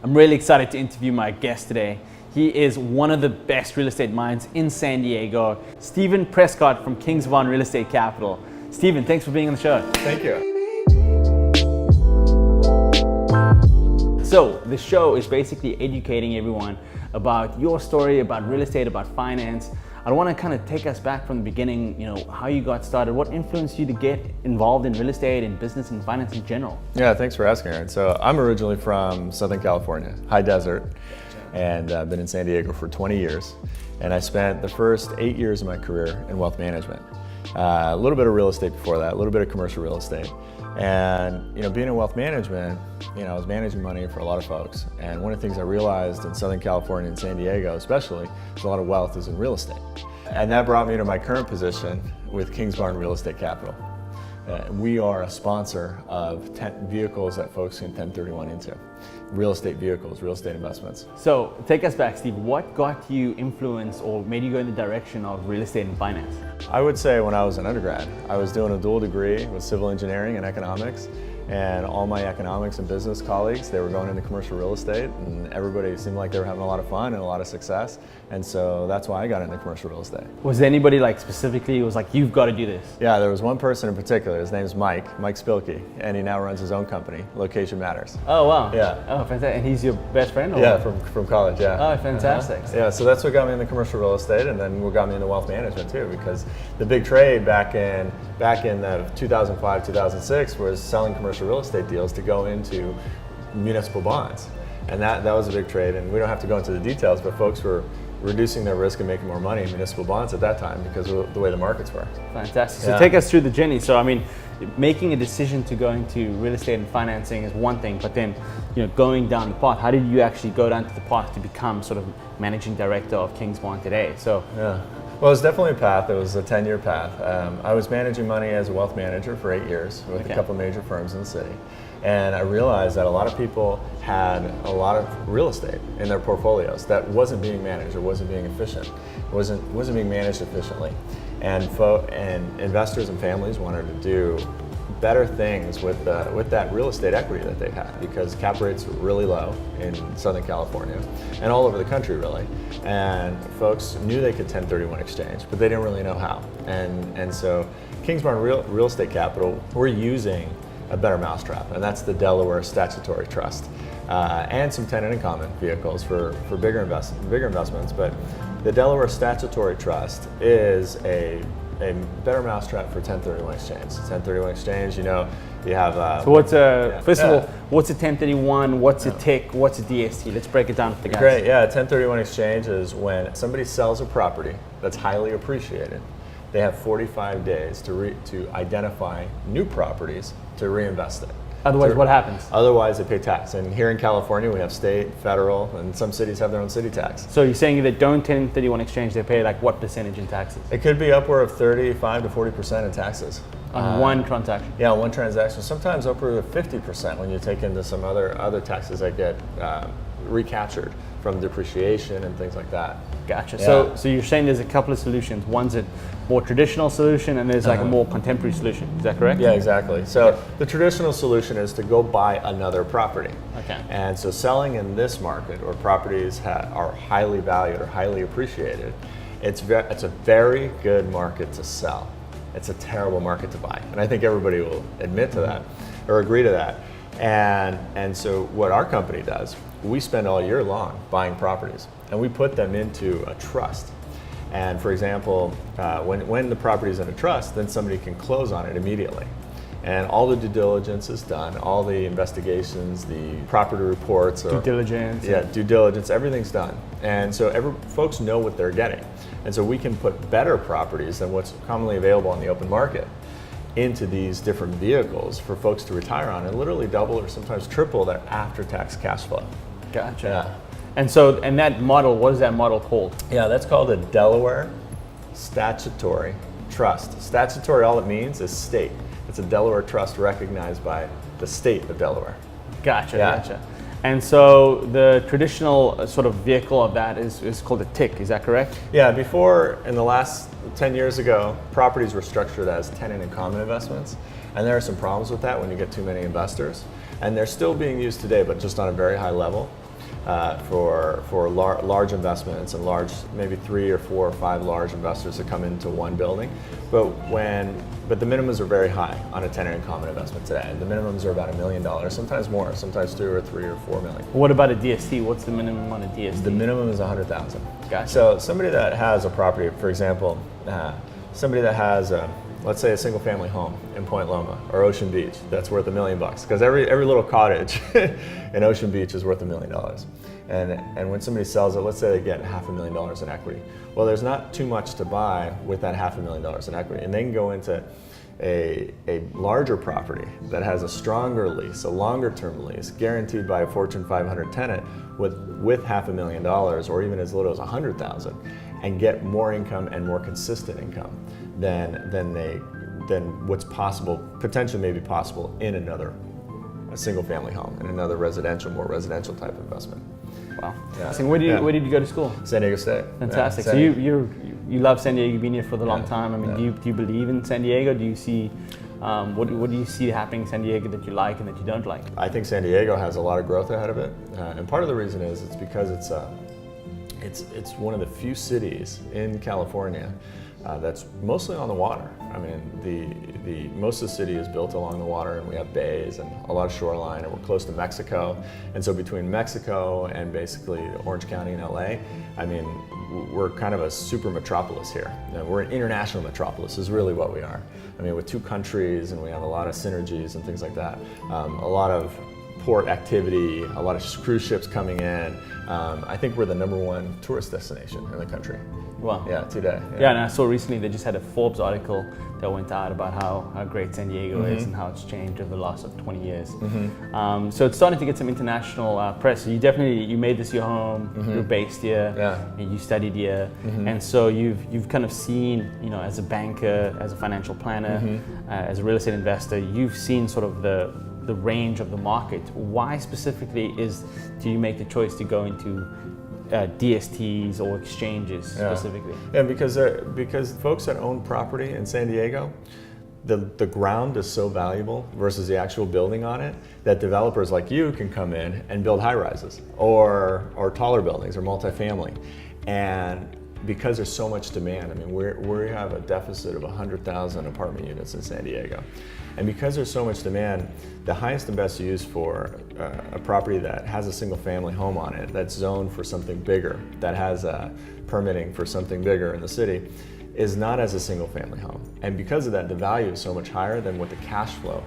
I'm really excited to interview my guest today. He is one of the best real estate minds in San Diego, Steven Prescott from Kingsbarn Real Estate Capital. Steven, thanks for being on the show. Thank you. So the show is basically educating everyone about your story, about real estate, about finance. I want to kind of take us back from the beginning, how you got started, what influenced you to get involved in real estate and business and finance in general? Yeah, thanks for asking, Erin. So I'm originally from Southern California, high desert, and I've been in San Diego for 20 years. And I spent the first 8 years of my career in wealth management. A little bit of real estate before that, a little bit of commercial real estate. And being in wealth management, I was managing money for a lot of folks. And one of the things I realized in Southern California and San Diego especially, is a lot of wealth is in real estate. And that brought me to my current position with Kingsbarn Real Estate Capital. We are a sponsor of vehicles that folks can 1031 into. Real estate vehicles, real estate investments. So take us back, Steve. What got you influenced or made you go in the direction of real estate and finance? I would say when I was an undergrad, I was doing a dual degree with civil engineering and economics. And all my economics and business colleagues, they were going into commercial real estate, and everybody seemed like they were having a lot of fun and a lot of success. And so that's why I got into commercial real estate. Was there anybody specifically who was like, you've got to do this? Yeah, there was one person in particular. His name's Mike Spilkey, and he now runs his own company, Location Matters. Oh, wow. Yeah. Oh, fantastic. And he's your best friend? Or yeah, from college, yeah. Oh, fantastic. Yeah, so that's what got me into commercial real estate, and then what got me into wealth management too, because the big trade back in 2005, 2006 was selling commercial real estate deals to go into municipal bonds. And that was a big trade, and we don't have to go into the details, but folks were reducing their risk and making more money in municipal bonds at that time because of the way the markets were. Fantastic. So take us through the journey. So making a decision to go into real estate and financing is one thing, but then going down the path, how did you actually go down to the path to become sort of managing director of Kingsbarn today? So yeah. Well, it was definitely a path. It was a 10-year path. I was managing money as a wealth manager for 8 years with a couple major firms in the city. And I realized that a lot of people had a lot of real estate in their portfolios that wasn't being managed or wasn't being efficient. It wasn't being managed efficiently. And investors and families wanted to do better things with that real estate equity that they had, because cap rates were really low in Southern California and all over the country really. And folks knew they could 1031 exchange, but they didn't really know how. And so Kingsbarn Real Estate Capital, we're using a better mousetrap, and that's the Delaware Statutory Trust, and some tenant in common vehicles for bigger investments. But the Delaware Statutory Trust is a better mousetrap for 1031 exchange. 1031 exchange, you have. So what's first of all, what's a 1031? What's a TIC? What's a DST? Let's break it down for the guys. Great, yeah. 1031 exchange is when somebody sells a property that's highly appreciated. They have 45 days to identify new properties to reinvest it. Otherwise, what happens? Otherwise, they pay tax. And here in California, we have state, federal, and some cities have their own city tax. So you're saying if they don't 1031 exchange, they pay what percentage in taxes? It could be upward of 35 to 40% in taxes. On one transaction? Yeah, one transaction. Sometimes upward of 50% when you take into some other taxes that get recaptured from depreciation and things like that. Gotcha. Yeah. So you're saying there's a couple of solutions. One's a more traditional solution, and there's a more contemporary solution. Is that correct? Yeah, exactly. So the traditional solution is to go buy another property. Okay. And so selling in this market, where properties are highly valued or highly appreciated, it's a very good market to sell. It's a terrible market to buy, and I think everybody will admit to that or agree to that. And so what our company does, we spend all year long buying properties, and we put them into a trust. And for example, when the property is in a trust, then somebody can close on it immediately. And all the due diligence is done, all the investigations, the property reports. Due diligence. Yeah, due diligence, everything's done. And so folks know what they're getting. And so we can put better properties than what's commonly available on the open market into these different vehicles for folks to retire on, and literally double or sometimes triple their after-tax cash flow. Gotcha. Yeah. And that model, what is that model called? Yeah, that's called a Delaware Statutory Trust. Statutory, all it means is state. It's a Delaware trust recognized by the state of Delaware. Gotcha, Yeah. gotcha. And so the traditional sort of vehicle of that is called a TIC, is that correct? Yeah, before, in the last 10 years ago, properties were structured as tenant in common investments. And there are some problems with that when you get too many investors. And they're still being used today, but just on a very high level. for large investments and maybe 3 or 4 or 5 large investors to come into one building. But the minimums are very high on a tenant in common investment today. The minimums are about $1 million, sometimes more, sometimes 2 or 3 or 4 million. What about a DST? What's the minimum on a DST? The minimum is 100,000. Gotcha. So somebody that has a property, for example, somebody that has let's say a single family home in Point Loma or Ocean Beach that's worth $1 million, because every little cottage in Ocean Beach is worth $1 million. And when somebody sells it, let's say they get $500,000 in equity. Well, there's not too much to buy with that $500,000 in equity, and they can go into a larger property that has a stronger lease, a longer term lease, guaranteed by a Fortune 500 tenant with $500,000 or even as little as 100,000, and get more income and more consistent income than what's possible, potentially maybe possible in a single family home, in another more residential type investment. Wow. Yeah. So where did you go to school? San Diego State. Fantastic. Yeah, so you love San Diego. You've been here for the long time. I mean, do you believe in San Diego? Do you see what do you see happening in San Diego that you like and that you don't like? I think San Diego has a lot of growth ahead of it, and part of the reason is it's because it's one of the few cities in California that's mostly on the water. I mean, the most of the city is built along the water, and we have bays and a lot of shoreline, and we're close to Mexico. And so between Mexico and basically Orange County and LA, I mean, we're kind of a super metropolis here. We're an international metropolis is really what we are. I mean, with 2 countries, and we have a lot of synergies and things like that. A lot of port activity, a lot of cruise ships coming in. I think we're the #1 tourist destination in the country. Wow. Yeah, today. Yeah, and I saw recently they just had a Forbes article that went out about how great San Diego is and how it's changed over the last 20 years. So it's starting to get some international press. So you made this your home. You're based here. And you studied here, and so you've kind of seen, as a banker, as a financial planner, as a real estate investor, you've seen sort of the range of the market. Why specifically do you make the choice to go into DSTs or exchanges specifically? Yeah, because folks that own property in San Diego, the ground is so valuable versus the actual building on it that developers like you can come in and build high rises or taller buildings or multifamily. And because there's so much demand, I mean, we have a deficit of 100,000 apartment units in San Diego. And because there's so much demand, the highest and best use for a property that has a single family home on it, that's zoned for something bigger, that has permitting for something bigger in the city, is not as a single family home. And because of that, the value is so much higher than what the cash flow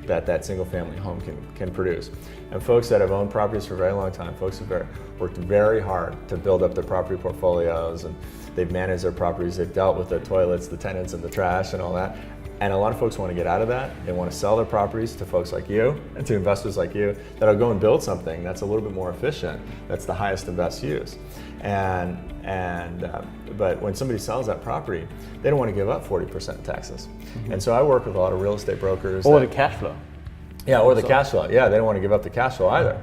that single family home can produce. And folks that have owned properties for a very long time, folks have worked very hard to build up their property portfolios, and they've managed their properties, they've dealt with the toilets, the tenants, and the trash and all that. And a lot of folks want to get out of that. They want to sell their properties to folks like you and to investors like you that'll go and build something that's a little bit more efficient, that's the highest and best use. But when somebody sells that property, they don't want to give up 40% in taxes. And so I work with a lot of real estate brokers. Or the cash flow. Yeah, or the cash flow. Yeah, they don't want to give up the cash flow either.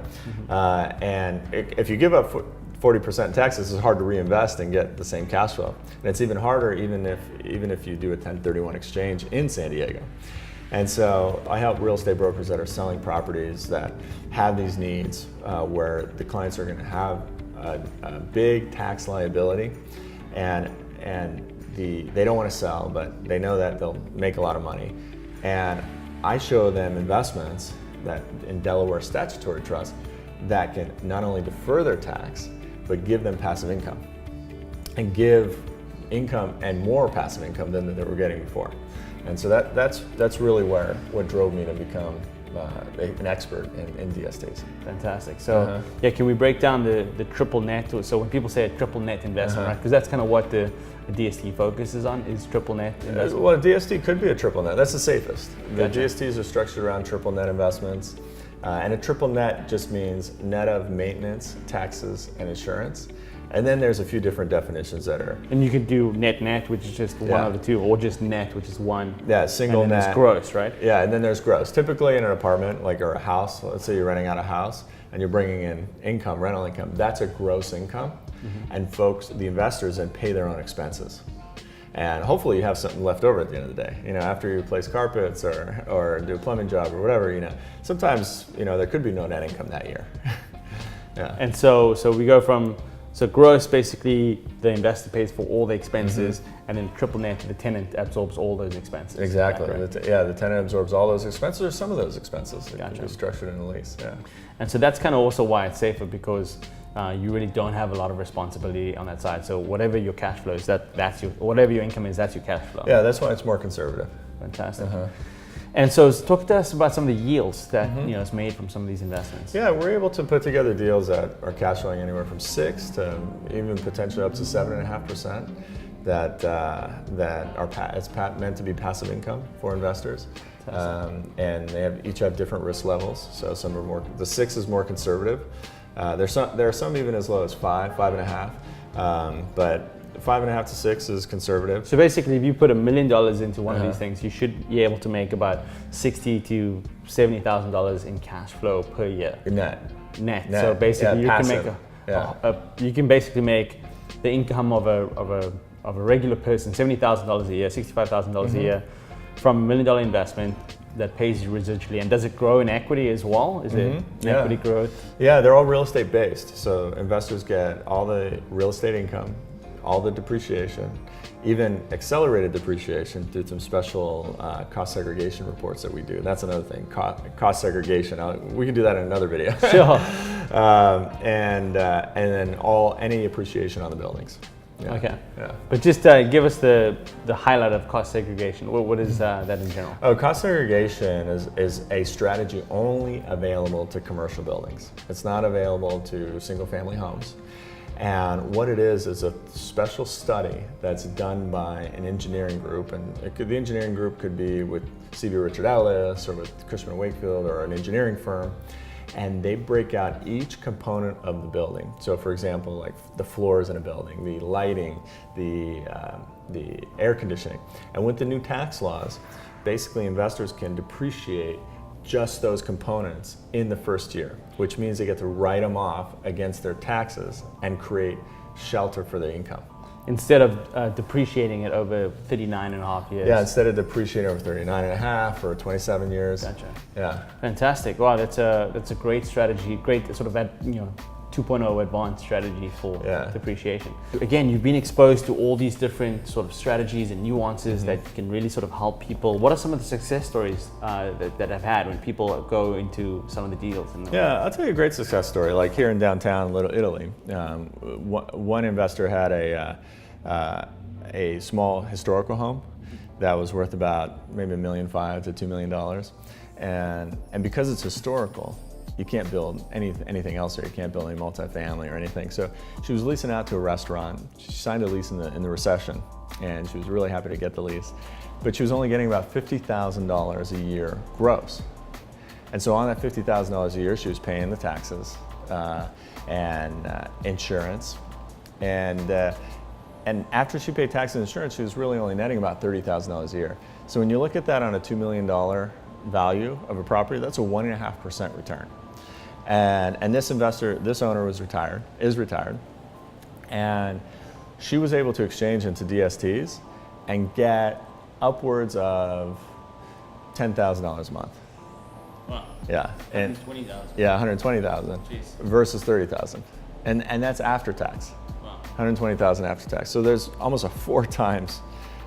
And if you give up 40% in taxes, it's hard to reinvest and get the same cash flow. And it's even harder even if you do a 1031 exchange in San Diego. And so I help real estate brokers that are selling properties that have these needs, where the clients are going to have a big tax liability, and they don't want to sell, but they know that they'll make a lot of money. And I show them investments that in Delaware statutory trust that can not only defer their tax, but give them passive income, and give income and more passive income than they were getting before. And so that's really what drove me to become an expert in DSTs. Fantastic. So can we break down the triple net? So when people say a triple net investment, right? Because that's kind of what the DST focuses on, is triple net investment. Well, a DST could be a triple net. That's the safest. The Gotcha. DSTs are structured around triple net investments. And a triple net just means net of maintenance, taxes, and insurance. And then there's a few different definitions that are. And you can do net, which is just one of the two, or just net, which is one. Yeah, single and then net. There's gross, right? Yeah, and then there's gross. Typically in an apartment, or a house, let's say you're renting out a house and you're bringing in income, rental income, that's a gross income. And folks, the investors, then pay their own expenses. And hopefully you have something left over at the end of the day. After you replace carpets or do a plumbing job or whatever, sometimes, there could be no net income that year. Yeah. And so we go from, so gross, basically the investor pays for all the expenses, and then triple net, the tenant absorbs all those expenses. Exactly. The tenant absorbs all those expenses, or some of those expenses. It Gotcha. can be structured in a lease. Yeah. And so that's kind of also why it's safer, because you really don't have a lot of responsibility on that side. So whatever your cash flow is, that's your, whatever your income is, that's your cash flow. Yeah, that's why it's more conservative. Fantastic. And so talk to us about some of the yields that is made from some of these investments. Yeah, we're able to put together deals that are cash flowing anywhere from 6 to even potentially up to 7.5%. That are meant to be passive income for investors, and they each have different risk levels. So some are more. The 6 is more conservative. There are some even as low as 5, 5.5, but 5.5 to 6 is conservative. So basically, if you put $1 million into one of these things, you should be able to make about $60,000 to $70,000 in cash flow per year. Net. So basically, you passive. you can basically make the income of a regular person, $70,000 a year, $65,000 a year, from $1 million investment that pays you residually. And does it grow in equity as well? Is it equity growth? Yeah, they're all real estate based. So investors get all the real estate income, all the depreciation, even accelerated depreciation through some special cost segregation reports that we do. That's another thing, cost segregation. We can do that in another video. Sure. And then any appreciation on the buildings. Yeah. Okay. Yeah. But just give us the highlight of cost segregation. What is that in general? Oh, cost segregation is a strategy only available to commercial buildings. It's not available to single family homes. And what it is a special study that's done by an engineering group, and the engineering group could be with C.B. Richard Ellis or with Cushman & Wakefield or an engineering firm, and they break out each component of the building. So for example, like the floors in a building, the lighting, the air conditioning. And with the new tax laws, basically investors can depreciate just those components in the first year, which means they get to write them off against their taxes and create shelter for their income. Instead of depreciating it over 39.5 years. Yeah, instead of depreciating over 39.5 or 27 years. Gotcha. Yeah. Fantastic. Wow, that's a great strategy, great sort of 2.0 advanced strategy for depreciation. Again, you've been exposed to all these different sort of strategies and nuances that can really sort of help people. What are some of the success stories that I've had when people go into some of the deals? Yeah, I'll tell you a great success story. Like here in downtown Little Italy, one investor had a small historical home that was worth about maybe $1.5 million to $2 million, and because it's historical, you can't build anything else here. You can't build any multifamily or anything. So she was leasing out to a restaurant. She signed a lease in the recession, and she was really happy to get the lease. But she was only getting about $50,000 a year gross. And so on that $50,000 a year, she was paying the taxes and insurance. And after she paid taxes and insurance, she was really only netting about $30,000 a year. So when you look at that on a $2 million value of a property, that's a 1.5% return. And this owner is retired, and she was able to exchange into DSTs and get upwards of $10,000 a month. Wow. Yeah. And $120,000. Yeah, $120,000 versus $30,000, and that's after tax. Wow. $120,000 after tax. So there's almost a four times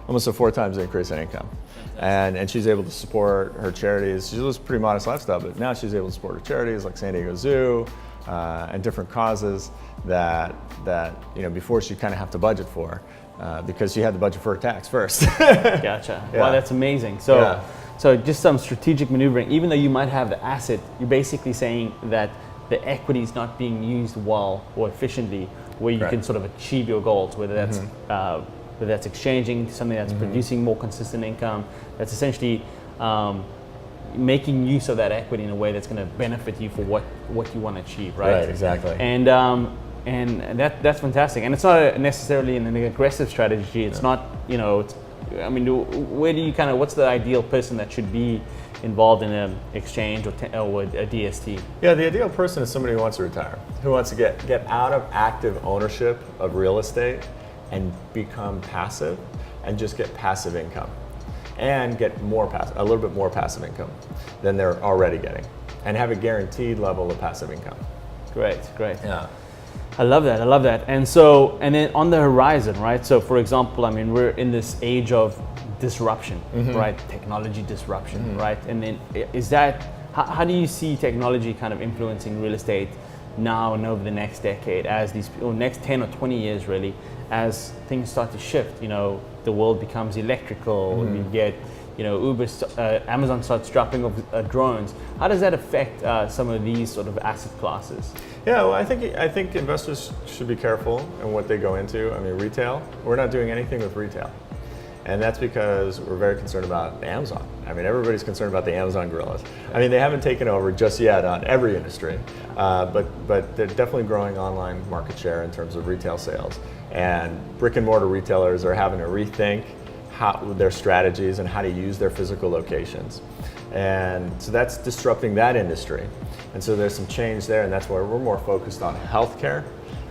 increase in income. And she's able to support her charities. She lives a pretty modest lifestyle, but now she's able to support her charities like San Diego Zoo and different causes that before she kind of have to budget for because she had to budget for her tax first. Gotcha. Yeah. Wow, that's amazing. So just some strategic maneuvering. Even though you might have the asset, you're basically saying that the equity is not being used well or efficiently, where you can sort of achieve your goals, whether that's exchanging to something that's producing more consistent income, that's essentially making use of that equity in a way that's going to benefit you for what you want to achieve, right? Right, exactly. And that's fantastic. And it's not necessarily an aggressive strategy. It's not, where do you what's the ideal person that should be involved in an exchange or a DST? Yeah, the ideal person is somebody who wants to retire, who wants to get out of active ownership of real estate and become passive and just get passive income and get a little bit more passive income than they're already getting and have a guaranteed level of passive income. Great, great. Yeah. I love that. I love that. And so, and then on the horizon, right? So, for example, I mean, we're in this age of disruption, right? Technology disruption, right? And then, is that how do you see technology kind of influencing real estate now and over the next decade, as these, or next 10 or 20 years, really, as things start to shift? You know, the world becomes electrical. You get, you know, Amazon starts dropping off drones. How does that affect some of these sort of asset classes? Yeah, well, I think investors should be careful in what they go into. I mean, retail, we're not doing anything with retail. And that's because we're very concerned about Amazon. I mean, everybody's concerned about the Amazon gorillas. I mean, they haven't taken over just yet on every industry, but they're definitely growing online market share in terms of retail sales. And brick and mortar retailers are having to rethink their strategies and how to use their physical locations. And so that's disrupting that industry. And so there's some change there, and that's why we're more focused on healthcare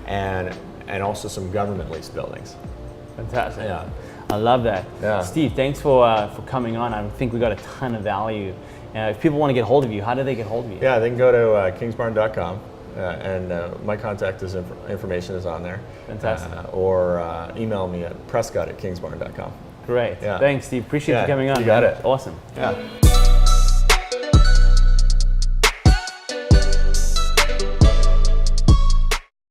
and also some government leased buildings. Fantastic. Yeah. I love that. Yeah. Steve, thanks for coming on. I think we got a ton of value. If people want to get hold of you, how do they get hold of you? Yeah, they can go to kingsbarn.com. And my contact information is on there. Fantastic. Or email me at prescott@kingsbarn.com. Great. Yeah. Thanks, Steve. Appreciate you coming on. You got it. Awesome. Yeah.